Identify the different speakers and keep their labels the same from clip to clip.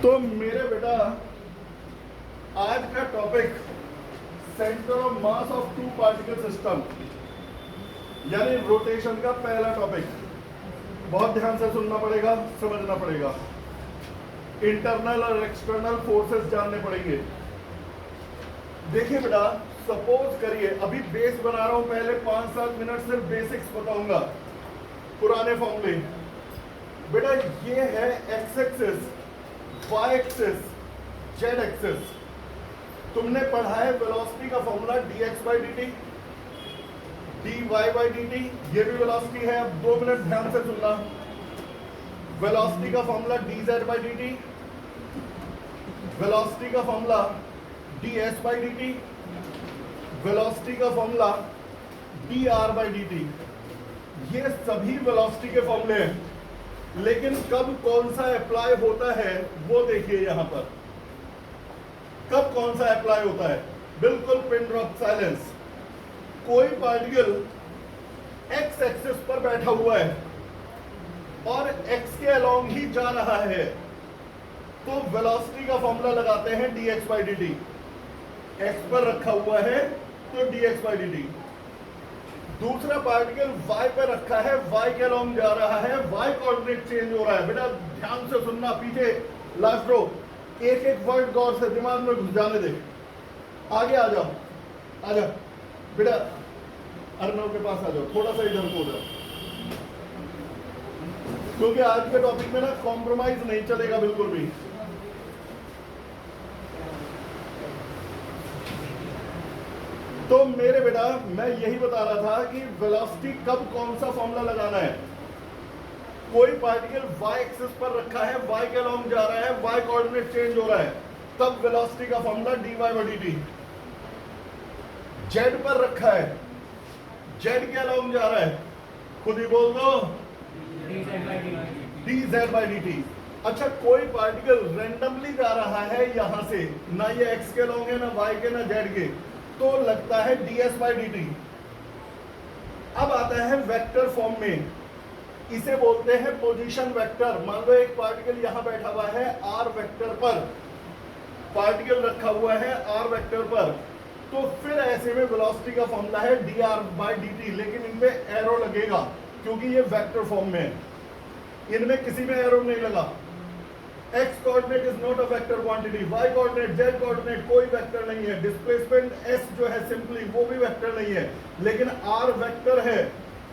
Speaker 1: तो मेरे बेटा आज का topic centre of mass of two particle system यानी रोटेशन का पहला टॉपिक। बहुत ध्यान से सुनना पड़ेगा, समझना पड़ेगा। इंटरनल और एक्सटर्नल फोर्सेस जानने पड़ेंगे। देखिए बेटा, सपोज करिए अभी बेस बना रहा हूं, पहले 5-7 मिनट सिर्फ बेसिक्स बताऊंगा, पुराने फॉर्मूले। बेटा ये है x axis, y axis, z axis. तुमने पढ़ा है वेलोसिटी का formula dx by dt, dy by dt, ये भी वेलोसिटी है। अब 2 मिनट ध्यान से सुनना। वेलोसिटी का formula dz by dt, velocity का formula ds by dt, velocity का फॉर्मूला dr बाई dt। ये सभी वेलोसिटी के फॉर्मूले हैं, लेकिन कब कौन सा अप्लाई होता है वो देखिए यहां पर। कब कौन सा अप्लाई होता है? बिल्कुल पिन ड्रॉप साइलेंस। कोई पार्टिकल एक्स एक्सिस पर बैठा हुआ है और एक्स के अलोंग ही जा रहा है, तो वेलोसिटी का फॉर्मूला लगाते हैं dx बाई dt। एक्स पर रखा हुआ है तो dx बाई dt। दूसरा पार्टिकल y पर रखा है, y के अलोंग जा रहा है, y कोऑर्डिनेट चेंज हो रहा है। बेटा ध्यान से सुनना, पीछे लास्ट रो, एक एक वर्ड गौर से दिमाग में घुस जाने दे। आगे आ जाओ, आ जाओ बेटा, अर्नव के पास आ जाओ, थोड़ा सा इधर को जाओ, क्योंकि आज के टॉपिक में ना कॉम्प्रोमाइज नहीं चलेगा बिल्कुल भी। तो मेरे बेटा मैं यही बता रहा था कि वेलोसिटी कब कौन सा फॉर्मूला लगाना है। कोई पार्टिकल y एक्सिस पर रखा है, y के अलोंग जा रहा है, y कोऑर्डिनेट चेंज हो रहा है, तब वेलोसिटी का formula dy by dt। z पर रखा है, z के अलोंग जा रहा है, खुद ही बोल दो dz बाई dt। अच्छा, कोई पार्टिकल रैंडमली जा रहा है यहां से, ना ये x के अलोंग है, ना y के, ना z के, तो लगता है ds बाई dt। अब आता है वेक्टर फॉर्म में, इसे बोलते हैं पोजीशन वेक्टर। मान लो एक पार्टिकल यहां बैठा हुआ है r वेक्टर पर, पार्टिकल रखा हुआ है r वेक्टर पर, तो फिर ऐसे में वेलोसिटी का फॉर्मूला है dr बाई dt, लेकिन इनमें एरो लगेगा क्योंकि ये वेक्टर फॉर्म में है। इनमें किसी में एरो नहीं लगा। x coordinate is not a vector quantity, y coordinate, z coordinate कोई वेक्टर नहीं है, डिस्प्लेसमेंट s जो है सिंपली वो भी वेक्टर नहीं है, लेकिन r वेक्टर है।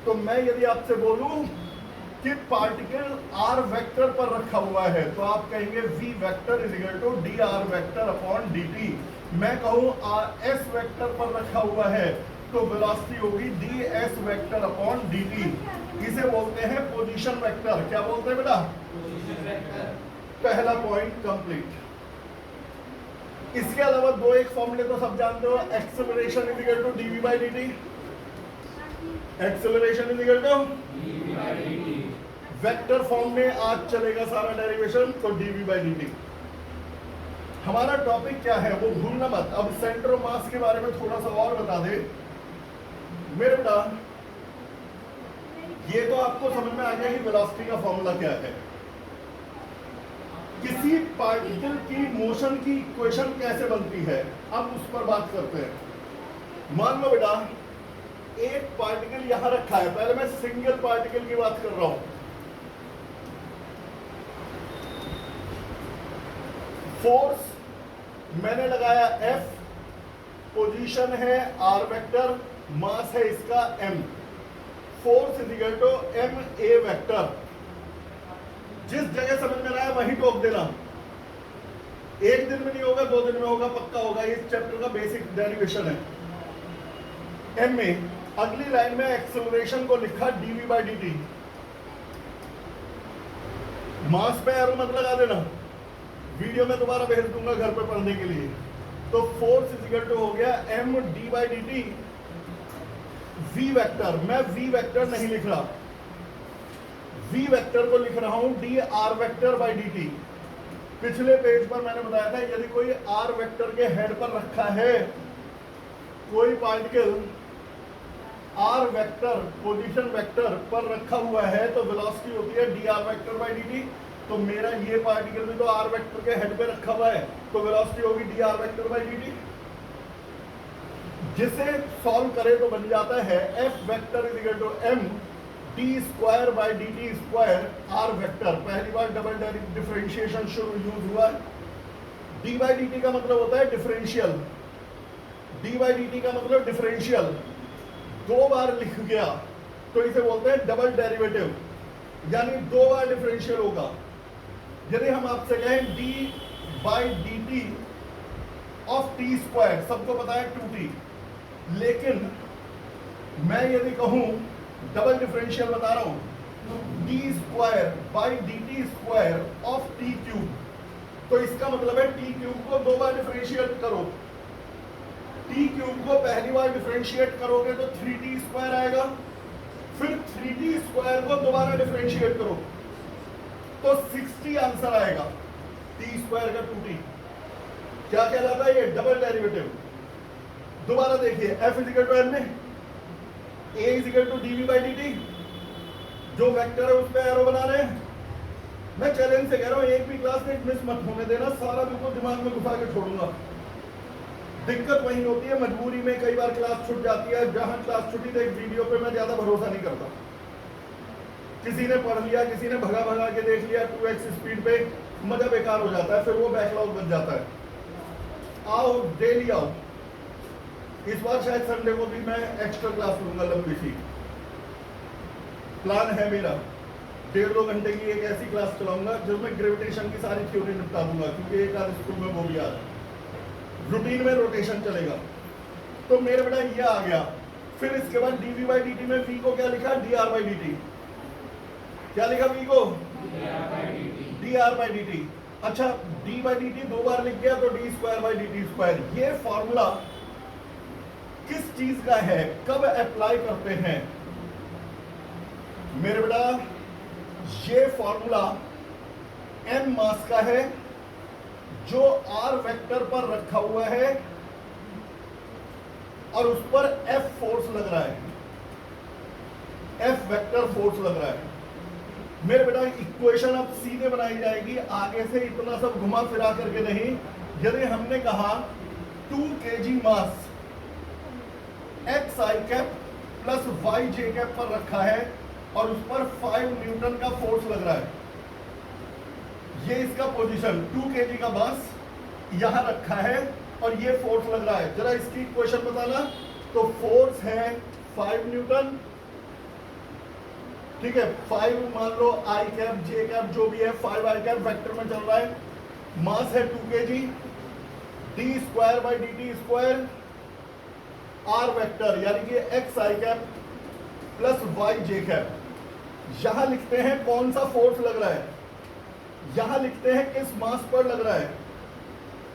Speaker 1: तो मैं यदि आपसे बोलूं कि पार्टिकल r वेक्टर पर रखा हुआ है, तो आप कहेंगे v vector is equal to dr vector upon dt। मैं कहूं s वेक्टर पर रखा हुआ है, तो वेलोसिटी होगी ds वेक्टर अपॉन dt। इसे बोलते हैं पोजीशन वेक्टर। क्या बोलते हैं बेटा? पहला पॉइंट कंप्लीट। इसके अलावा दो एक फॉर्मूले तो सब जानते हो, acceleration is equal to dv by dt। Acceleration is equal to vector form में आज चलेगा सारा डेरिवेशन, तो dv बाई dt। हमारा टॉपिक क्या है वो भूलना मत। अब सेंटर ऑफ मास के बारे में थोड़ा सा और बता दे मेरे बेटा। ये तो आपको समझ में आ गया कि वेलोसिटी का फॉर्मूला क्या है। किसी पार्टिकल की मोशन की इक्वेशन कैसे बनती है, अब उस पर बात करते हैं। मान लो बेटा एक पार्टिकल यहां रखा है, पहले मैं सिंगल पार्टिकल की बात कर रहा हूं। फोर्स मैंने लगाया F, पोजीशन है r वेक्टर, मास है इसका m। Force is equal to m a vector. जिस जगह समझ में आया वहीं टोक देना। एक दिन में नहीं होगा, 2 दिन में होगा, पक्का होगा। इस चैप्टर का बेसिक डेरिवेशन है m में। अगली लाइन में एक्सेलरेशन को लिखा dv बाई dt। मास पे एरो मत लगा देना, वीडियो में दोबारा भेज दूंगा घर पे पढ़ने के लिए। तो फोर्स इज इक्वल टू हो गया m d by dt v vector. मैं v वेक्टर नहीं लिख रहा, v वेक्टर को लिख रहा हूं dr वेक्टर बाई dt। पिछले पेज पर मैंने बताया था यदि कोई r वेक्टर के हेड पर रखा है, कोई particle r vector position vector पर रखा हुआ है, तो वेलोसिटी होती है dr वेक्टर बाई dt। तो मेरा ये पार्टिकल भी तो आर वेक्टर के हेड पे रखा हुआ है, तो वेलोसिटी होगी d r vector by D t. जिसे सॉल्व करे तो बन जाता है F vector is equal to m d square by D T square r vector. पहली बार डबल डिफरेंशिएशन शुरू यूज हुआ। डी बाई डी टी का मतलब होता है differential, d by D t का मतलब डिफरेंशियल। दो बार लिख गया तो इसे बोलते हैं डबल डेरिवेटिव, यानी दो बार डिफरेंशियल होगा। यदि हम आपसे कहें D by D T of T square, सबको पता है 2t, लेकिन मैं यदि कहूं डबल डिफरेंशियल बता रहा हूं D square by D T square of T cube, तो इसका मतलब है टी क्यूब को दो बार डिफरेंशिएट करो। टी क्यूब को पहली बार डिफरेंशिएट करोगे तो 3t स्क्वायर आएगा, फिर 3t स्क्वायर को दोबारा डिफरेंशिएट करो तो 60 आंसर आएगा। t स्क्वायर का 2t क्या कहलाता है? ये डबल डेरिवेटिव। दोबारा देखिए f इजिकल टू एम में a is equal to dv by dt, जो वेक्टर है उस पर एरो बना रहे हैं। मैं चैलेंज से कह रहा हूं एक भी क्लास में मिस मत होने देना, सारा बिल्कुल दिमाग में घुसा के छोड़ूंगा। दिक्कत वही होती है, मजबूरी में कई बार क्लास छूट जाती है। जहां क्लास छुट्टी तो एक वीडियो पे मैं ज्यादा भरोसा नहीं करता। किसी ने पढ़ लिया, किसी ने भगा भगा के देख लिया 2x स्पीड पे, मजा बेकार हो जाता है, फिर वो बैकलॉग बन जाता है। आओ डेली आओ। इस बार शायद संडे को भी मैं एक्स्ट्रा क्लास लूंगा, लंबी सी प्लान है मेरा। 1.5-2 घंटे की एक ऐसी क्लास चलाऊंगा जिसमें ग्रेविटेशन की सारी थ्योरी निपटा दूंगा, क्योंकि एक आध स्कूल में वो भी आ रहा है। रूटीन में रोटेशन चलेगा। तो मेरे बेटा ये आ गया। फिर इसके बाद dv बाई dt में v को क्या लिखा? dr by dt। क्या लिखा v को? dr by dt। अच्छा, d बाई dt दो बार लिख गया तो d square by dt square. ये फॉर्मूला किस चीज का है, कब अप्लाई करते हैं मेरे बेटा? ये फॉर्मूला m मास का है जो r वेक्टर पर रखा हुआ है और उस पर F फोर्स लग रहा है, F वेक्टर फोर्स लग रहा है। मेरे बेटा इक्वेशन अब सीधे बनाई जाएगी, आगे से इतना सब घुमा फिरा करके नहीं। यदि हमने कहा 2 kg मास एक्स आई cap plus y j cap पर रखा है और उस पर 5 न्यूटन का फोर्स लग रहा है, ये इसका पोजीशन 2 kg का मास यहां रखा है और ये फोर्स लग रहा है। जरा इसकी इक्वेशन बताना। तो फोर्स है 5 न्यूटन, ठीक है। 5 मान लो आई कैप जे कैप जो भी है, 5 आई कैप वेक्टर में चल रहा है। मास है 2 kg, d square by D T square r vector, यानी कि एक्स आई cap plus y j cap. यहां लिखते हैं कौन सा फोर्स लग रहा है, यहां लिखते हैं किस मास पर लग रहा है,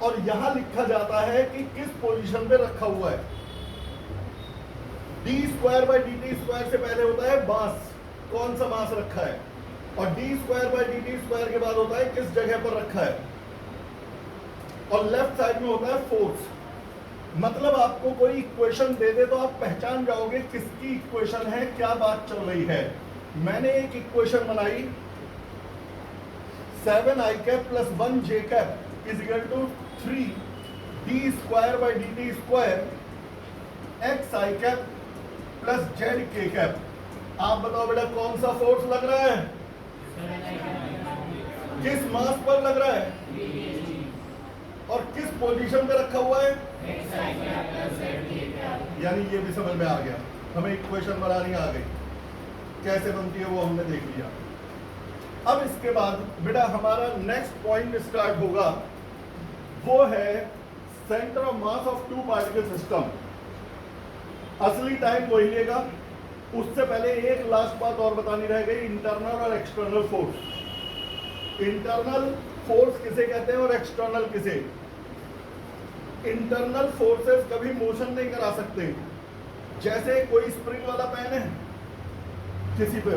Speaker 1: और यहां लिखा जाता है कि किस पोजीशन पे रखा हुआ है। D square by D T square से पहले होता है मास, कौन सा मास रखा है, और D square by D T square के बाद होता है किस जगह पर रखा है, और लेफ्ट साइड में होता है फोर्स। मतलब आपको कोई इक्वेशन दे दे तो आप पहचान जाओगे किसकी इक्वेशन है, क्या बात चल रही है। मैंने एक इक्वेशन बनाई 7 I cap plus 1 J cap is equal to 3 D square by D T square X I cap plus Z K cap. आप बताओ बेटा कौन सा फोर्स लग रहा है, किस मास पर लग रहा है, और किस पोजीशन पे रखा हुआ है। यानी ये भी समझ में आ गया, हमें इक्वेशन बनानी आ गई, कैसे बनती है वो हमने देख लिया। अब इसके बाद बेटा हमारा नेक्स्ट पॉइंट स्टार्ट होगा, वो है centre of mass of two particle system. असली टाइम वही लेगा, उससे पहले एक लास्ट बात और बतानी रह गई, इंटरनल और एक्सटर्नल फोर्स। इंटरनल फोर्स किसे कहते हैं और एक्सटर्नल किसे? इंटरनल फोर्सेस कभी मोशन नहीं करा सकते। जैसे कोई स्प्रिंग वाला पेन है किसी पे,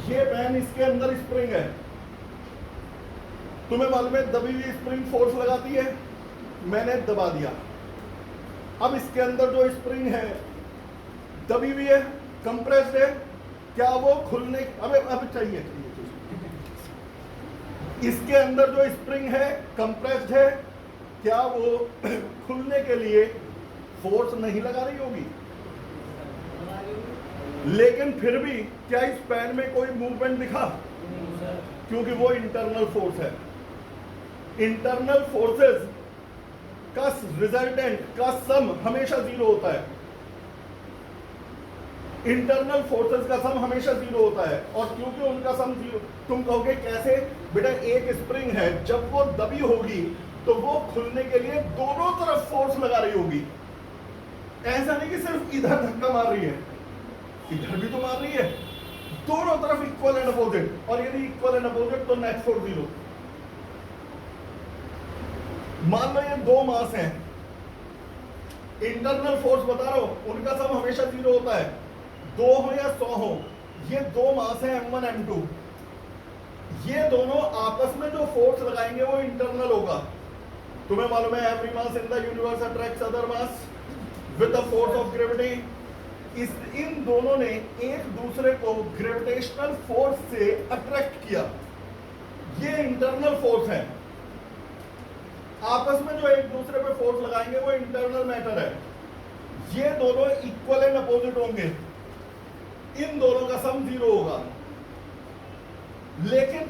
Speaker 1: ये पेन इसके अंदर स्प्रिंग है, तुम्हें मालूम है दबी हुई स्प्रिंग फोर्स लगाती है, मैंने दबा दिया, अब इसके अंदर जो स्प्रिंग है दबी हुई है, कंप्रेस्ड है, क्या वो खुलने अब चाहिए इसके अंदर जो स्प्रिंग है कंप्रेस्ड है, क्या वो खुलने के लिए फोर्स नहीं लगा रही होगी? लेकिन फिर भी क्या इस पैन में कोई मूवमेंट दिखा? क्योंकि वो इंटरनल फोर्स है। इंटरनल फोर्सेस का रिजल्टेंट का सम हमेशा जीरो होता है। इंटरनल फोर्सेस का सम हमेशा जीरो होता है, और क्योंकि उनका सम जीरो, तुम कहोगे कैसे? बेटा एक स्प्रिंग है, जब वो दबी होगी तो वो खुलने के लिए दोनों तरफ फोर्स लगा रही होगी। ऐसा नहीं कि सिर्फ इधर धक्का मार रही है, इधर भी तो मार रही है, दोनों तरफ इक्वल एंड अपोजिट। और यदि इक्वल एंड अपोजिट तो नेट फोर्स जीरो। मान लो ये दो मास हैं, इंटरनल फोर्स बता रहा हूं, उनका सम हमेशा जीरो होता है, 2 हो या 100 हो। ये दो मास हैं M1 M2, ये दोनों आपस में जो फोर्स लगाएंगे वो इंटरनल होगा। तुम्हें मालूम है every mass in the universe attracts other mass with the force of gravity. इन दोनों ने एक दूसरे को ग्रेविटेशनल फोर्स से अट्रैक्ट किया, ये इंटरनल फोर्स है। आपस में जो एक दूसरे पे फोर्स लगाएंगे वो इंटरनल मैटर है। ये दोनों इक्वल एंड अपोजिट होंगे, इन दोनों का सम जीरो होगा। लेकिन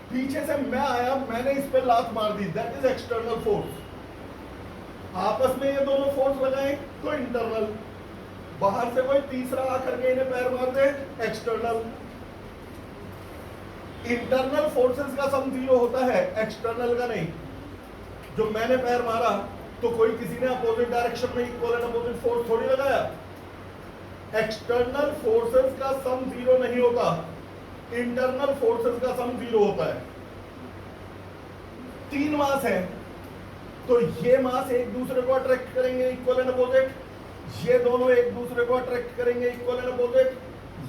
Speaker 1: पीछे से मैं आया, मैंने इस पे लात मार दी, दैट इज एक्सटर्नल फोर्स। आपस में ये दोनों फोर्स लगाए तो इंटरनल, बाहर से कोई तीसरा आकर के इन्हें पैर मार दे, एक्सटर्नल। इंटरनल फोर्सेस का सम जीरो होता है, एक्सटर्नल का नहीं। जो मैंने पैर मारा तो कोई किसी ने अपोजिट डायरेक्शन में इक्वल एंड अपोजिट फोर्स थोड़ी लगाया। एक्सटर्नल फोर्सेस का सम जीरो नहीं होता, इंटरनल फोर्सेस का सम जीरो होता है। 3 मास है तो ये मास एक दूसरे को अट्रैक्ट करेंगे इक्वल एंड अपोजिट, ये दोनों एक दूसरे को अट्रैक्ट करेंगे इक्वल एंड अपोजिट,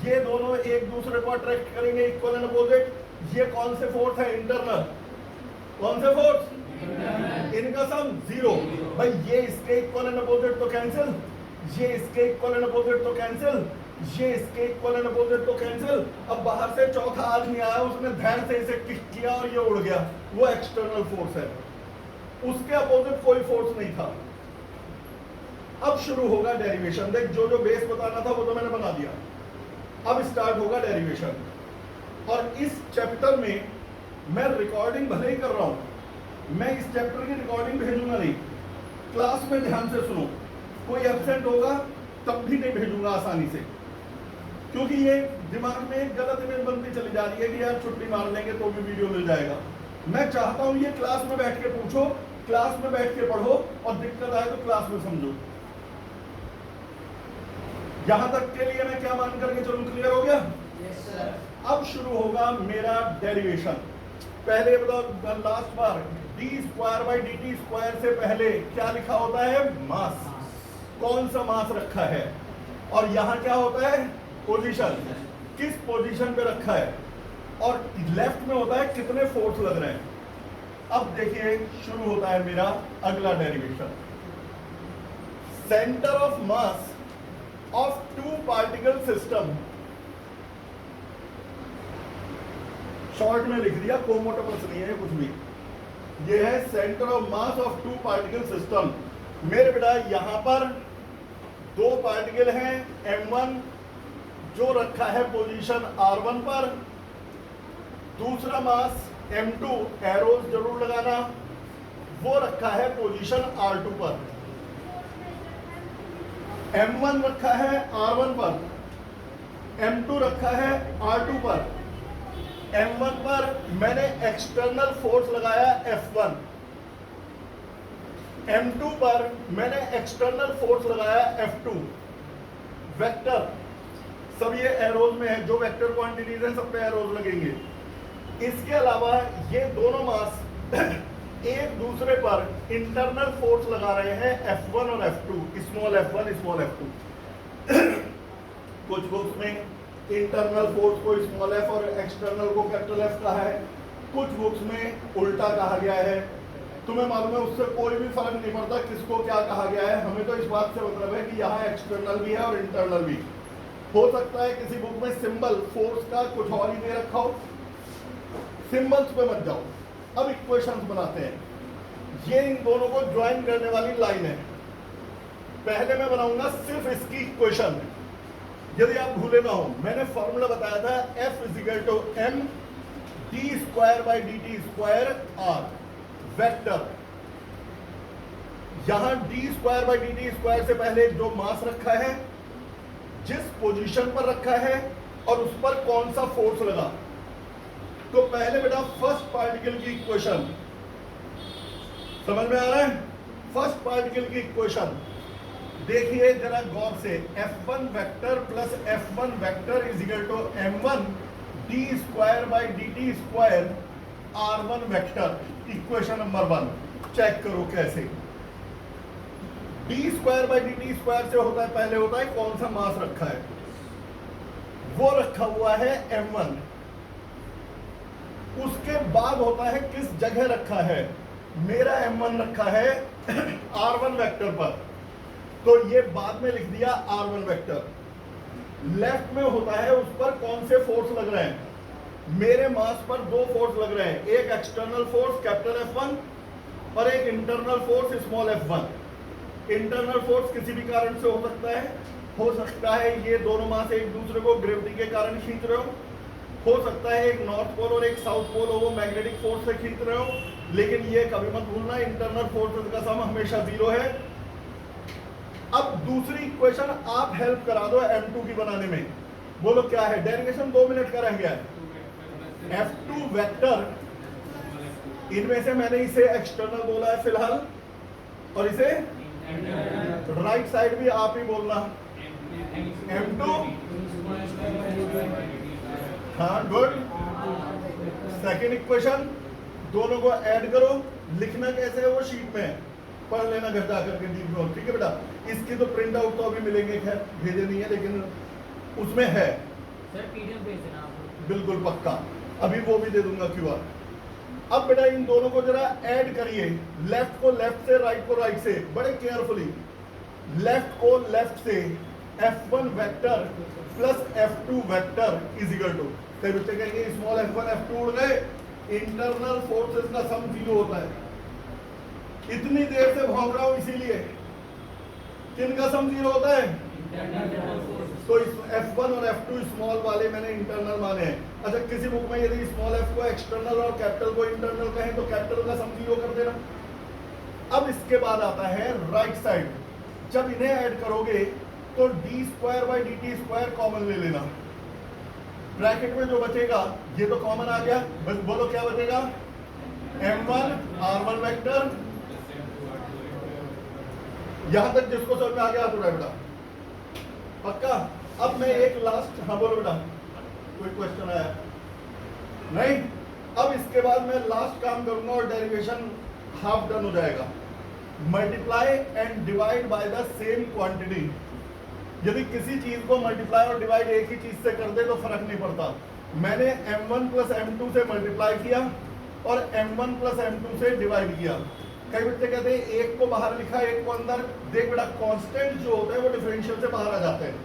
Speaker 1: ये दोनों एक दूसरे को अट्रैक्ट करेंगे इक्वल एंड अपोजिट। ये कौन से फोर्स है? इंटरनल। कौन से फोर्स? इनका सम जीरो। भाई ये इसके इक्वल एंड अपोजिट तो कैंसिल, ये इसके इक्वल एंड अपोजिट तो कैंसिल, ये इसके इक्वल एंड अपोजिट तो कैंसिल। अब बाहर से चौथा आदमी आया, उसने ध्यान से इसे किक किया और ये उड़ गया, वो एक्सटर्नल फोर्स है। उसके अपोजिट कोई फोर्स नहीं था। अब शुरू होगा डेरिवेशन। देख जो जो बेस बताना था वो तो मैंने बना दिया, अब स्टार्ट होगा डेरिवेशन। और इस चैप्टर में मैं रिकॉर्डिंग भले ही कर रहा हूं, मैं इस चैप्टर की रिकॉर्डिंग भेजूंगा नहीं, क्लास में ध्यान से सुनो। कोई एब्सेंट होगा तब भी नहीं भेजूंगा आसानी से, क्योंकि ये दिमाग में एक गलत इमेज बनती चली जा रही है कि यार छुट्टी मार लेंगे तो भी वीडियो मिल जाएगा। मैं चाहता हूं ये क्लास में बैठ के पूछो, क्लास में बैठ के पढ़ो, और दिक्कत आए तो क्लास में समझो। यहां तक के लिए मैं क्या मान करके चलूं? क्लियर हो गया?
Speaker 2: Yes sir.
Speaker 1: अब शुरू होगा मेरा डेरिवेशन। पहले बताओ, लास्ट बार d²/dt² से पहले क्या लिखा होता है? मास। कौन सा मास रखा है? और यहां क्या होता है? पोजीशन। किस पोजीशन पे रखा है? और लेफ्ट में होता है कितने फोर्स लग रहे हैं। अब देखिए शुरू होता है मेरा अगला derivation. Centre of mass of 2 particle system, short में लिख दिया, कोमोटोपस नहीं है कुछ भी। ये है centre of mass of 2 particle system. मेरे बेटा यहां पर 2 पार्टिकल हैं, M1 जो रखा है पोजीशन R1 पर, दूसरा मास M2, एरोज जरूर लगाना, वो रखा है पोजीशन R2 पर। M1 रखा है R1 पर, M2 रखा है R2 पर। M1 पर मैंने एक्सटर्नल फोर्स लगाया F1, M2 पर मैंने एक्सटर्नल फोर्स लगाया F2। वेक्टर सब ये एरोज में है, जो वेक्टर क्वांटिटीज हैं सब पे एरोज लगेंगे। इसके अलावा ये दोनों मास एक दूसरे पर इंटरनल फोर्स लगा रहे हैं F1 और F2, small f1 small f2। कुछ बुक्स में इंटरनल फोर्स को स्मॉल f और एक्सटर्नल को कैपिटल F कहा है, कुछ बुक्स में उल्टा कहा गया है। तुम्हें मालूम है उससे कोई भी फर्क नहीं पड़ता किसको क्या कहा गया है, हमें तो इस बात से मतलब है कि यहाँ एक्सटर्नल भी है और इंटरनल भी। हो सकता है किसी बुक में सिंबल फोर्स का कुछ और ही दे रखा हो, सिंबल्स पे मत जाओ, अब इक्वेशंस बनाते हैं। ये इन दोनों को ज्वाइन करने वाली लाइन है। पहले मैं बनाऊंगा सिर्फ इसकी इक्वेशन, यदि आप भूले ना हो। मैंने फॉर्मूला बताया था F = m d²/dt² r vector. यहां d²/dt² से पहले जो मास रखा है, जिस पोजीशन पर रखा है और उस पर कौन सा फोर्स लगा। तो पहले बेटा फर्स्ट पार्टिकल की इक्वेशन समझ में आ रहा है। फर्स्ट पार्टिकल की इक्वेशन देखिए जरा गौर से, F1 vector plus F1 vector = m1 d²/dt² r1 vector. Equation number 1 check करो कैसे। d²/dt² से होता है, पहले होता है कौन सा मास रखा है, वो रखा हुआ है m1। उसके बाद होता है किस जगह रखा है, मेरा m1 रखा है r1 वेक्टर पर, तो ये बाद में लिख दिया r1 वेक्टर। लेफ्ट में होता है उस पर कौन से फोर्स लग रहे हैं, मेरे मास पर दो फोर्स लग रहे हैं, एक एक्सटर्नल फोर्स कैपिटल F1 और एक internal force small f1। Internal force किसी भी कारण से हो सकता है ये दोनों मास एक दूसरे को ग्रेविटी के कारण खींच रहे हो सकता है एक नॉर्थ पोल और एक साउथ पोल हो, वो मैग्नेटिक फोर्स से खींच रहे हो, लेकिन ये कभी मत भूलना इंटरनल फोर्सेस का सम हमेशा 0 है। अब दूसरी इक्वेशन आप हेल्प करा दो m2 की बनाने में, बोलो क्या है, डेरिवेशन 2 मिनट का रह गया है। F2 वेक्टर, इनमें से मैंने इसे एक्सटर्नल बोला है फिलहाल, और इसे राइट साइड भी आप ही बोलना m2। हाँ गुड। सेकेंड इक्वेशन, दोनों को ऐड करो, लिखना कैसे है वो शीट में पढ़ लेना घर जाकर के डीप में, ठीक है बेटा। इसकी तो प्रिंट आउट तो अभी मिलेंगे, खैर भेजे नहीं है लेकिन उसमें है
Speaker 2: सर, पीडीएफ भेज देना आप।
Speaker 1: बिल्कुल पक्का, अभी वो भी दे दूंगा QR। अब बेटा इन दोनों को जरा ऐड करिए, लेफ्ट को लेफ्ट से, राइट को राइट से, बड़े केयरफुली। लेफ्ट को लेफ्ट से F1 vector plus F2 vector = कई बच्चे कहेंगे स्मॉल f1 f2 उड़ गए, इंटरनल फोर्सेस का सम 0 होता है। इतनी देर से भौंक रहा हूं इसीलिए, किनका सम 0 होता है, तो F1 और F2 स्मॉल वाले मैंने इंटरनल माने हैं। अच्छा, किसी बुक में यदि स्मॉल f को एक्सटर्नल और कैपिटल को इंटरनल कहें तो कैपिटल का सम 0 कर देना। अब इसके बाद आता है राइट साइड, जब इन्हें ऐड करोगे तो d²/dt² कॉमन ले लेना, ब्रैकेट में जो बचेगा ये तो कॉमन आ गया, बस बोलो क्या बचेगा, m1 r1 वेक्टर। यहां तक जिसको समझ में आ गया तो बेटा पक्का। अब मैं एक लास्ट, हाँ बोलो बेटा, कोई क्वेश्चन आया नहीं? अब इसके बाद मैं लास्ट काम करूंगा और डेरिवेशन हाफ डन हो जाएगा। Multiply and divide by the same quantity. यदि किसी चीज को मल्टीप्लाई और डिवाइड एक ही चीज से कर दे तो फर्क नहीं पड़ता। मैंने m1 प्लस m2 से मल्टीप्लाई किया और m1 प्लस m2 से डिवाइड किया। कई बच्चे कहते हैं एक को बाहर लिखा एक को अंदर। देख बेटा, कांस्टेंट जो होते हैं वो डिफरेंशियल से बाहर आ जाते हैं।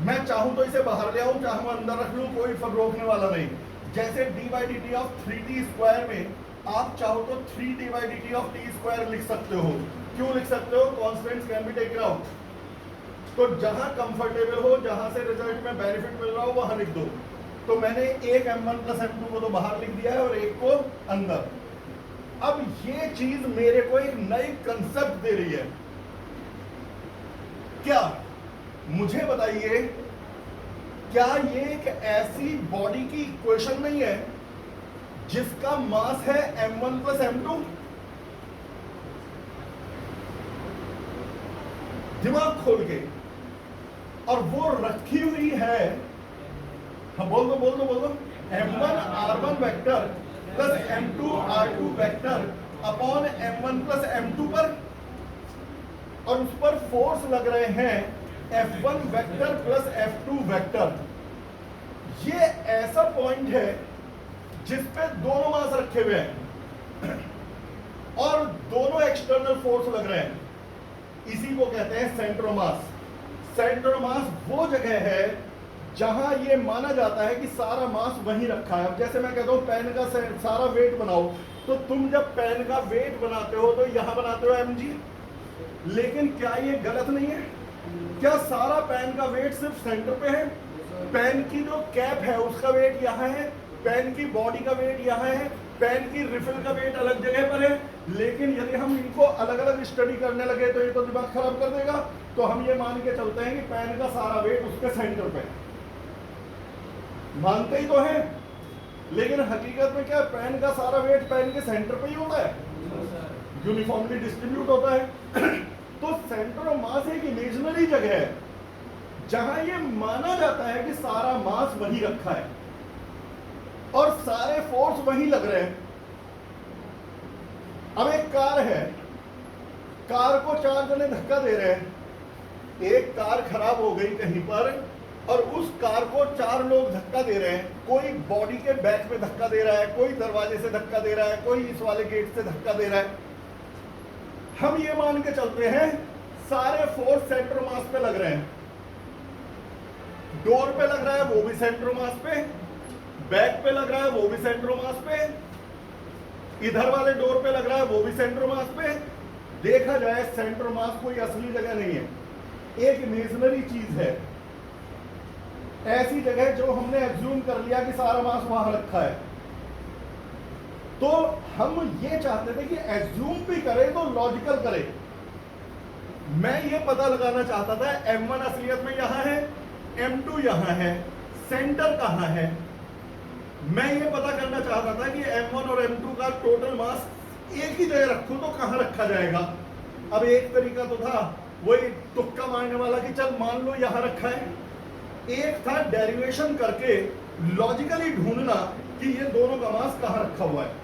Speaker 1: मैं चाहूं तो इसे बाहर ले आऊं, चाहूं अंदर रख लूं, कोई रोकने वाला नहीं। जैसे d/dt ऑफ 3t² में आप चाहो तो 3d/dt ऑफ t² लिख सकते हो। क्यों लिख सकते हो, constants can be taken out. तो जहां कंफर्टेबल हो, जहां से रिजल्ट में बेनिफिट मिल रहा हो वहां लिख दो। तो मैंने एक m1 प्लस m2 को तो बाहर लिख दिया है और एक को अंदर। अब ये चीज मेरे को एक नई कंसेप्ट दे रही है। क्या, मुझे बताइए, क्या ये एक ऐसी बॉडी की इक्वेशन नहीं है जिसका मास है m1 प्लस m2? दिमाग खोल के, और वो रखी हुई है, हाँ बोल दो m1 r1 vector plus m2 r2 vector upon m1 plus m2 पर, और उस पर फोर्स लग रहे हैं f1 vector plus f2 vector. ये ऐसा पॉइंट है जिस पे दोनों मास रखे हुए हैं और दोनों एक्सटर्नल फोर्स लग रहे हैं। इसी को कहते हैं centre of mass. Centre of मास वो जगह है जहां ये माना जाता है कि सारा मास वहीं रखा है। अब जैसे मैं कहता हूं पेन का सारा वेट बनाओ, तो तुम जब पेन का वेट बनाते हो तो यहां बनाते हो mg, लेकिन क्या ये गलत नहीं है? क्या सारा पेन का वेट सिर्फ सेंटर पे है? पेन की जो कैप है उसका वेट यहाँ है, पेन की बॉडी का वेट यहाँ है, पेन की रिफिल का वेट अलग जगह पर है। लेकिन यदि हम इनको अलग अलग स्टडी करने लगे तो ये तो दिमाग खराब कर देगा। तो हम ये मान के चलते हैं कि पेन का सारा वेट उसके सेंटर पे है। मानते ही तो हैं, लेकिन हकीकत में क्या पेन का सारा वेट पेन के सेंटर पे ही होता है, यूनिफॉर्मली डिस्ट्रीब्यूट होता है। तो सेंटर ऑफ मास एक इमेजिनरी जगह है जहां ये माना जाता है कि सारा मास वही रखा है और सारे फोर्स वही लग रहे हैं। अब एक कार है, कार को 4 जने धक्का दे रहे हैं, एक कार खराब हो गई कहीं पर और उस कार को 4 लोग धक्का दे रहे हैं। कोई बॉडी के बैक पे धक्का दे रहा है, कोई दरवाजे से धक्का दे रहा है, कोई इस वाले गेट से धक्का दे रहा है। हम ये मान के चलते हैं सारे फोर्स सेंटर मास पे लग रहे हैं। डोर पे लग रहा है वो भी सेंटर मास पे, बैक पे लग रहा है वो भी सेंटर मास पे, इधर वाले डोर पे लग रहा है वो भी सेंटर मास पे। देखा जाए सेंटर मास कोई असली जगह नहीं है, एक इमेजिनरी चीज है, ऐसी जगह जो हमने एज्यूम कर लिया कि सारा मास वहां रखा है। तो हम ये चाहते थे कि एज्यूम भी करें तो लॉजिकल करें। मैं ये पता लगाना चाहता था m1 असलियत में यहां है, m2 यहां है, सेंटर कहां है। मैं ये पता करना चाहता था कि m1 और m2 का टोटल मास एक ही जगह रखूं तो कहां रखा जाएगा। अब एक तरीका तो था वही तुक्का मारने वाला कि चल मान लो यहां रखा है, एक था डेरिवेशन करके लॉजिकली ढूंढना कि ये दोनों का मास कहां रखा हुआ है।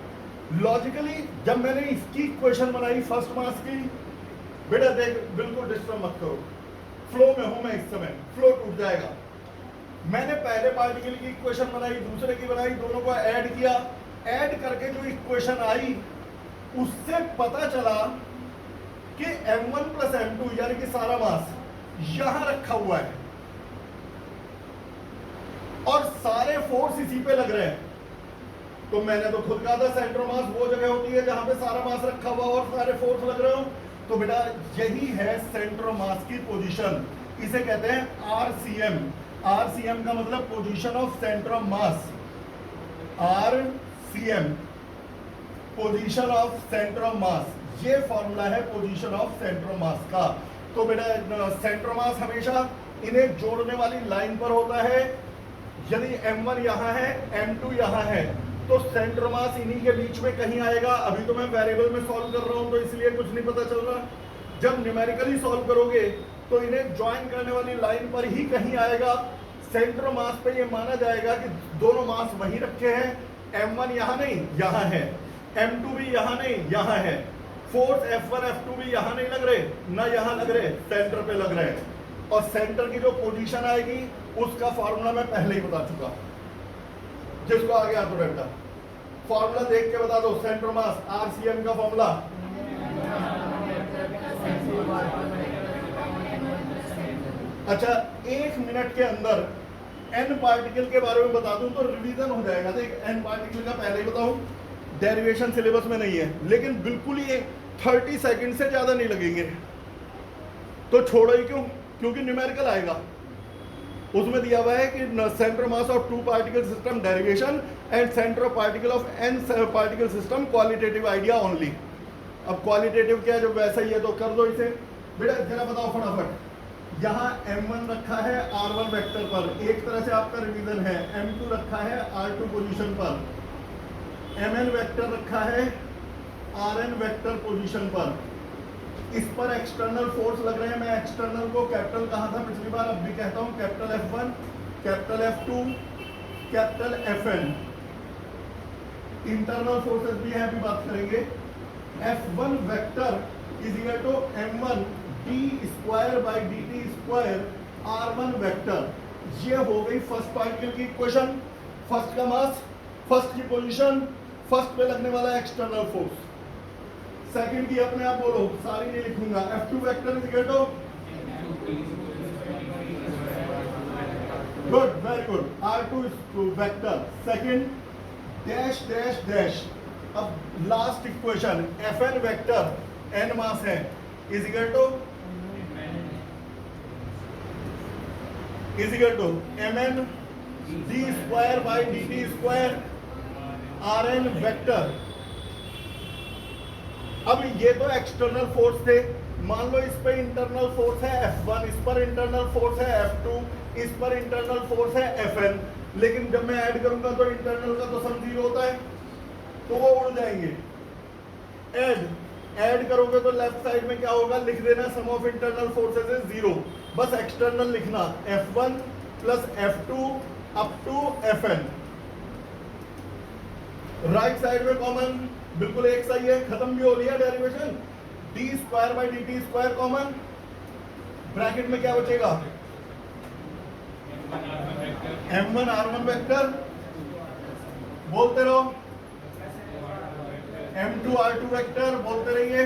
Speaker 1: लॉजिकली जब मैंने इसकी इक्वेशन बनाई फर्स्ट मास की, बेटा देख बिल्कुल डिस्टर्ब मत करो, फ्लो में हूं मैं इस समय, फ्लो टूट जाएगा। मैंने पहले पार्टिकल की इक्वेशन बनाई, दूसरे की बनाई, दोनों को ऐड किया, ऐड करके जो इक्वेशन आई उससे पता चला कि m1 प्लस m2 यानी कि सारा मास यहां रखा हुआ है और सारे फोर्स इसी पे लग रहे हैं। तो मैंने तो खुद कहा था सेंटर मास वो जगह होती है जहां पे सारा मास रखा हुआ और सारे फोर्स लग रहे हो। तो बेटा यही है सेंटर मास की पोजीशन, इसे कहते हैं आरसीएम। आरसीएम का मतलब position of centre of mass, RCM position of centre of मास, ये फॉर्मूला है पोजीशन ऑफ सेंटर ऑफ मास का। तो बेटा सेंटर मास हमेशा इन्हें जोड़ने वाली लाइन पर होता है। यदि m1 यहां है, m2 यहां है, तो सेंटर मास इन्हीं के बीच में कहीं आएगा। अभी तो मैं वेरिएबल में सॉल्व कर रहा हूं तो इसलिए कुछ नहीं पता चल रहा। जब न्यूमेरिकली सॉल्व करोगे तो इन्हें ज्वाइन करने वाली लाइन पर ही कहीं आएगा। सेंटर मास पे ये माना जाएगा कि दोनों मास वहीं रखे हैं, m1 यहां नहीं यहां है, m2 भी यहां नहीं यहां है, फोर्स f1 f2 भी यहां नहीं लग रहे ना यहां लग रहे, सेंटर पे लग रहे हैं। और सेंटर की जो पोजीशन आएगी उसका फॉर्मूला मैं पहले ही बता चुका, जिसको आगे हाथ उठा फॉर्मूला देख के बता दो। सेंटर मास आरसीएम का फॉर्मूला अच्छा 1 मिनट के अंदर n पार्टिकल के बारे में बता दूं तो रिवीजन हो जाएगा। देख n पार्टिकल का पहले ही बताऊं, डेरिवेशन सिलेबस में नहीं है, लेकिन बिल्कुल ही 30 सेकंड से ज्यादा नहीं लगेंगे। तो छोड़ो ही क्यों, क्योंकि न्यूमेरिकल आएगा, उसमें दिया हुआ है कि centre mass of 2 particle system derivation and centre of particle of n particle system qualitative idea only. अब क्वालिटेटिव क्या है, जो वैसा ही है तो कर दो इसे। बेटा जरा बताओ फटाफट, यहाँ m1 रखा है r1 वेक्टर पर, एक तरह से आपका रिवीजन है। m2 रखा है r2 पोजीशन पर, mn वेक्टर रखा है rn वेक्टर पोजीशन पर। इस पर एक्सटर्नल फोर्स लग रहे हैं। मैं एक्सटर्नल को कैपिटल कहा था पिछली बार, अब भी कहता हूं capital F1, capital F2, capital Fn। Internal forces भी है, अभी बात करेंगे। F1 vector is equal to m1 d square by dt square r1 vector. ये हो गई फर्स्ट पार्टिकल की इक्वेशन, फर्स्ट का मास, फर्स्ट की पोजीशन, फर्स्ट पे लगने वाला एक्सटर्नल फोर्स। सेकंड की अपने आप बोलो, सारी नहीं लिखूंगा। F2 vector is equal to good, very good. R2 is vector, second dash dash dash. अब last equation Fn vector n mass है is equal to mn d square by dt square Rn vector. अब ये तो external force थे, मान लो इस पे internal force है F1, इस पर इंटरनल फोर्स है F2, इस पर इंटरनल फोर्स है Fn, लेकिन जब मैं ऐड करूंगा तो इंटरनल का तो सम 0 होता है, तो वो उड़ जाएंगे। ऐड करोगे तो लेफ्ट साइड में क्या होगा, लिख देना sum of internal forces is 0, बस एक्सटर्नल लिखना F1 plus F2 up to Fn। Right side में कॉमन बिल्कुल एक सही है, खत्म भी हो रही है derivation. D square by D T square common, bracket में क्या बचेगा, m1 r1 वेक्टर, बोलते रहो, m2 r2 वेक्टर, बोलते रहिए,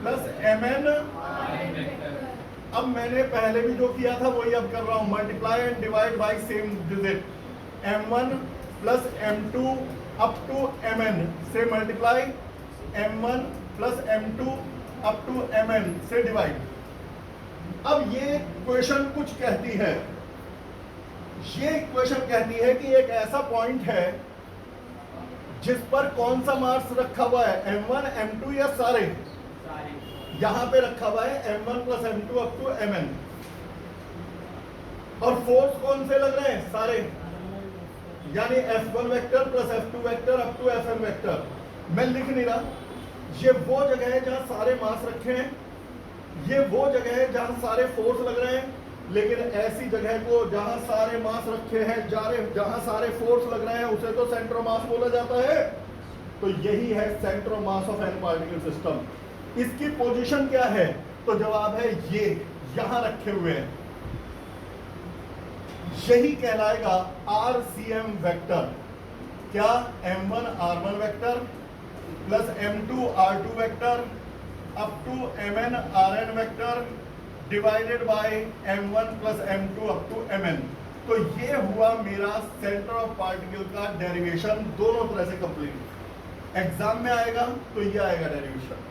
Speaker 1: प्लस mn। अब मैंने पहले भी जो किया था वही अब कर रहा हूं, multiply and divide by same digit, m1 plus m2 up to mn से multiply, m1 plus m2 up to mn से डिवाइड। अब ये क्वेश्चन कुछ कहती है, ये क्वेश्चन कहती है कि एक ऐसा पॉइंट है जिस पर कौन सा मास रखा हुआ है, m1 m2 या सारे, यहां पे रखा हुआ है m1 plus m2 up to mn, और फोर्स कौन से लग रहे हैं, सारे, यानी F1 vector plus F2 vector up to Fn vector. मैं लिख नहीं रहा, ये वो जगह है जहां सारे मास रखे हैं, ये वो जगह है जहां सारे फोर्स लग रहे हैं, लेकिन ऐसी जगह को जहां सारे मास रखे हैं, जहां सारे फोर्स लग रहे हैं, उसे तो सेंटर मास बोला जाता है। तो यही है centre mass of n particle system. इसकी पोजीशन क्या है, तो जवाब है ये यहां रखे हुए हैं, यही कहलाएगा RCM वेक्टर। क्या, m1 r1 vector plus m2 r2 vector up to mn rn vector divided by m1 plus m2 up to mn। तो ये हुआ मेरा सेंटर ऑफ पार्टिकल का डेरिवेशन, दोनों तरह से कंप्लीट। एग्जाम में आएगा तो ये आएगा डेरिवेशन,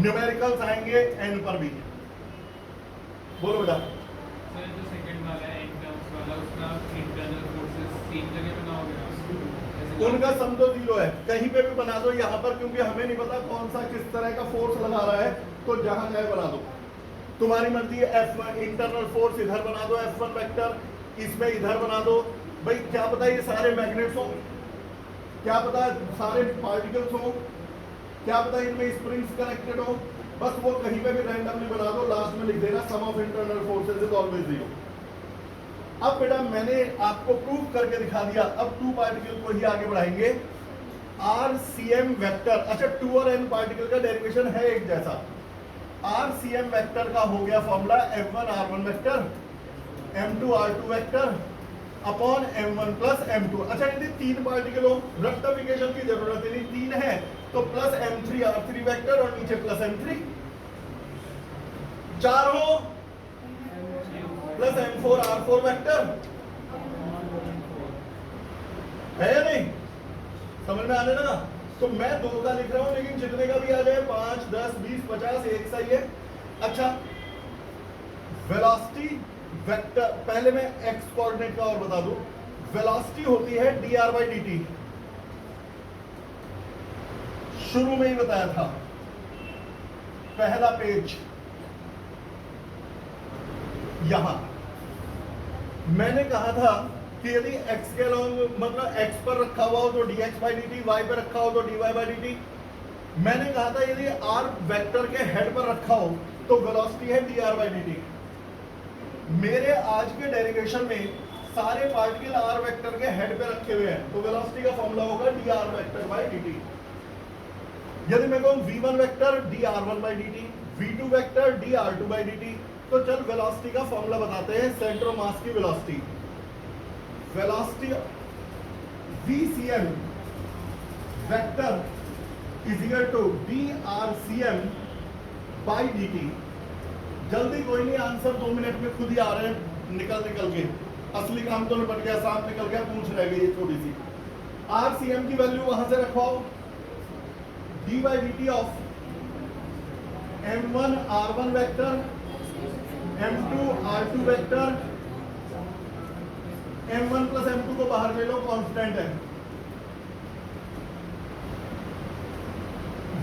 Speaker 1: न्यूमेरिकल्स आएंगे n पर भी। बोलो बेटा।
Speaker 3: सर जो सेकंड वाला है इनटर्म्स वाला, उसका इंटरनल फोर्सेस तीन जगह बनाओगे ना,
Speaker 1: उनका सम तो 0 है, कहीं पे भी बना दो यहाँ पर, क्योंकि हमें नहीं पता कौन सा किस तरह का फोर्स लगा रहा है, तो जहां चाहे बना दो, तुम्हारी मर्जी है। F1 इंटरनल फोर्स इधर बना दो, F1 वेक्टर इसमें इधर बना दो, भाई क्या पता ये सारे मैग्नेट्स हो, क्या पता सारे पार्टिकल्स हो, क्या पता इनमें स्प्रिंग्स कनेक्टेड हो, बस वो कहीं पे भी रैंडमली बना दो, लास्ट में लिख देना sum of internal forces is always 0। अब बेटा मैंने आपको प्रूव करके दिखा दिया, अब 2 पार्टिकल को ही आगे बढ़ाएंगे। RCM वेक्टर, अच्छा 2 और n पार्टिकल का डेरिवेशन है एक जैसा। RCM वेक्टर का हो गया formula m1 r1 vector m2 r2 vector upon m1 plus m2। अच्छा यदि 3 पार्टिकल हो, रेक्टिफिकेशन की जरूरत नहीं, 3 है तो प्लस m3 r3 वेक्टर और नीचे प्लस m3। 4 हो प्लस m4 r4 वेक्टर, है या नहीं, समझ में आने लगा। तो मैं 2 का लिख रहा हूं, लेकिन जितने का भी आ जाए 5 10 20 50 एक सही है। अच्छा वेलोसिटी वेक्टर, पहले मैं x कोऑर्डिनेट का और बता दूं, वेलोसिटी होती है dr बाई dt, शुरू में ही बताया था, पहला पेज यहां मैंने कहा था कि यदि x के लॉन्ग मतलब x पर रखा हुआ हो तो dx बाई dt, y पर रखा हो तो dy बाई dt। मैंने कहा था यदि r वेक्टर के हेड पर रखा हो तो वेलोसिटी है dr बाई dt। मेरे आज के डेरिवेशन में सारे पार्टिकल r वेक्टर के हेड पे रखे हुए हैं, तो वेलोसिटी का फॉर्मूला होगा dr वेक्टर बाई dt। यदि मैं कहूं v1 vector dr1 by dt, v2 vector dr2 by dt, तो चल वेलोसिटी का फॉर्मूला बताते हैं, सेंटर ऑफ मास की velocity. Velocity VCM vector is equal to drCM by dt। जल्दी कोई नहीं, आंसर 2 मिनट में खुद ही आ रहे हैं निकल के। असली काम तो निपट गया, सांप निकल गया, पूछ रह गई ये छोटी सी। RCM की वैल्यू वहां से रखवाओ, d/dt of m1 r1 vector, m2 r2 vector, m1 plus m2 को बाहर ले लो, कांस्टेंट है।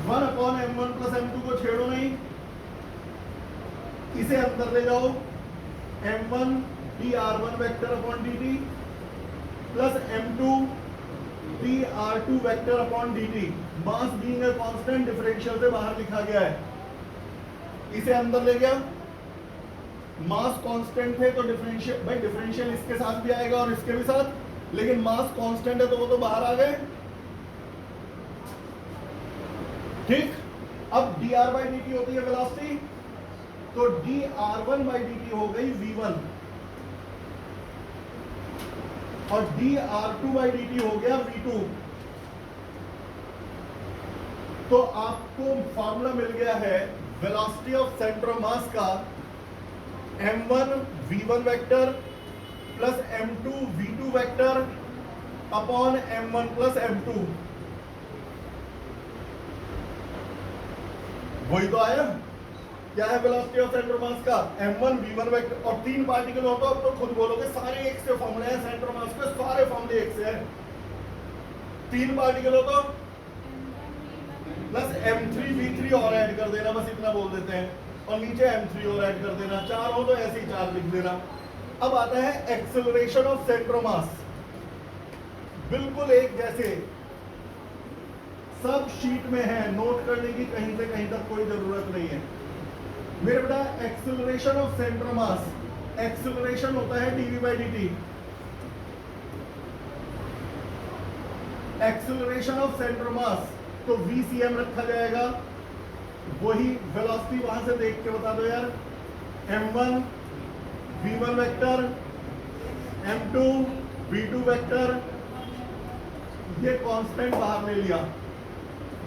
Speaker 1: 1/m1 प्लस m2 को छेड़ो नहीं, इसे अंदर ले जाओ, m1 dr1 vector upon dt plus m2 dr2 vector upon dt। Mass being a constant differential से बाहर लिखा गया है, इसे अंदर ले गया। मास कांस्टेंट है तो डिफरेंशियल, भाई डिफरेंशियल इसके साथ भी आएगा और इसके भी साथ, लेकिन मास कांस्टेंट है तो वो तो बाहर आ गए। ठीक, अब dr/dt होती है वेलोसिटी, तो dr1/dt हो गई v1 और dr2/dt हो गया v2। तो आपको फॉर्मूला मिल गया है वेलोसिटी ऑफ सेंटर ऑफ मास का, m1 v1 vector plus m2 v2 vector upon m1 plus m2। वही तो आया। क्या है वेलोसिटी ऑफ सेंटर ऑफ मास का, m1 v1 वेक्टर, और 3 पार्टिकल हो तो अब तो खुद बोलोगे सारे एक से फॉर्मूले हैं सेंटर ऑफ मास के, सारे फॉर्मूले एक से हैं। 3 पार्टिकल हो तो प्लस m3 v3 और ऐड कर देना, बस इतना बोल देते हैं, और नीचे m3 और ऐड कर देना। 4 हो तो ऐसे ही 4 लिख देना। अब आता है एक्सेलरेशन ऑफ सेंटर ऑफ मास, बिल्कुल एक जैसे, सब शीट में है, नोट करने की कहीं से कहीं तक कोई जरूरत नहीं है मेरे बेटा। Acceleration of centre of mass, acceleration होता है dv/dt। Acceleration of centre of मास तो vcm रखा जाएगा, वही वेलोसिटी वहां से देख के बता दो यार, m1 v1 vector, m2 v2 vector, ये कांस्टेंट बाहर ले लिया।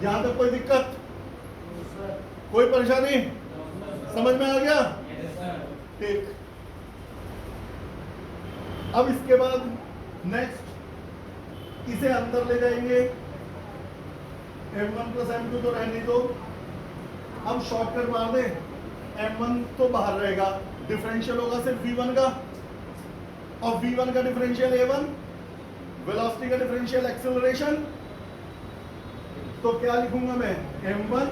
Speaker 1: यहां तक कोई दिक्कत, कोई परेशानी, समझ में आ गया? ठीक, अब इसके बाद नेक्स्ट इसे अंदर ले जाएंगे, m1 प्लस m2 तो रहने दो। अब शॉर्टकट मार दे, m1 तो बाहर रहेगा, डिफरेंशियल होगा सिर्फ v1 का, और v1 का डिफरेंशियल a1, वेलोसिटी का डिफरेंशियल एक्सेलरेशन। तो क्या लिखूंगा मैं, m1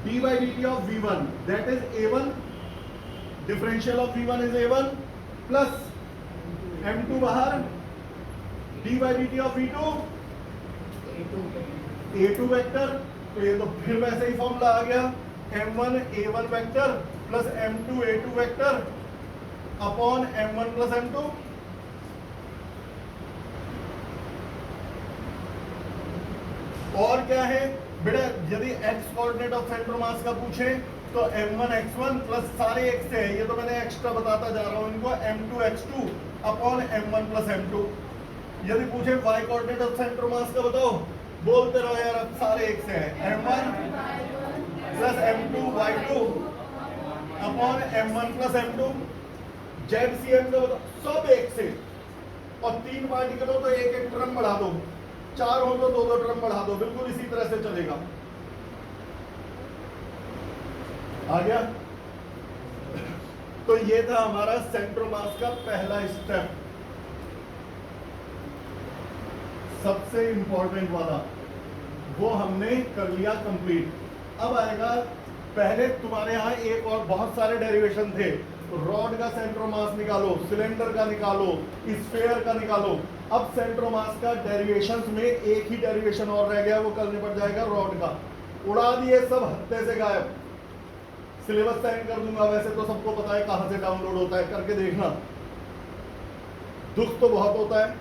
Speaker 1: d/dt of v1 that is a1, differential of v1 is a1 plus m2 बाहर, d/dt of v2 a2 vector. तो ये तो फिर वैसे ही फॉर्मूला आ गया, m1 a1 vector plus m2 a2 vector upon m1 plus m2। और क्या है बेटा, यदि x coordinate of centre mass का पूछे तो m1 x1 प्लस सारे x से है, ये तो मैंने एक्स्ट्रा बताता जा रहा हूं इनको, m2 x2 upon m1 plus m2। यदि पूछे y coordinate of centre mass का बताओ, बोलते रहो यार, अब सारे एक से है, m1 plus m2 y2 upon m1 plus m2। ZCM का बताओ, सब एक से, और 3 पार्टिकल हो तो एक एक टर्म बढ़ा दो, 4 हो तो 2 टर्म बढ़ा दो, बिल्कुल इसी तरह से चलेगा। आ गया? तो ये था हमारा सेंटर मास का पहला स्टेप, सबसे इंपॉर्टेंट वाला, वो हमने कर लिया कंप्लीट। अब आएगा, पहले तुम्हारे यहाँ एक और बहुत सारे डेरिवेशन थे, रॉड का सेंटर मास निकालो, सिलेंडर का निकालो, स्फीयर का निकालो। अब सेंटर मास का डेरिवेशंस में एक ही डेरिवेशन और रह गया, वो कल निपट जाएगा रॉड का। उड़ा दिए सब हत्ते से गायब। सिलेबस साइन कर दूंगा, वैसे तो सबको पता है कहां से डाउनलोड होता है, करके देखना। दुख तो बहुत होता है,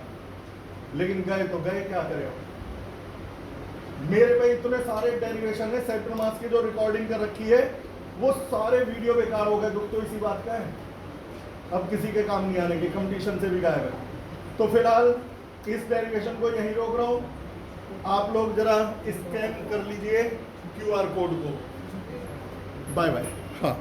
Speaker 1: लेकिन गए तो गए, क्या करें। मेरे पे इतने सारे डेरिवेशन है सेंटर मास की जो रिकॉर्डिंग कर रखी है, वो सारे वीडियो बेकार हो गए। दुख तो इसी बात का है, अब किसी के काम नहीं आने की, कंपटीशन से भी गायब है। तो फिलहाल इस डेरिवेशन को यहीं रोक रहा हूं, आप लोग जरा स्कैन कर लीजिए QR कोड को। Bye bye. हाँ।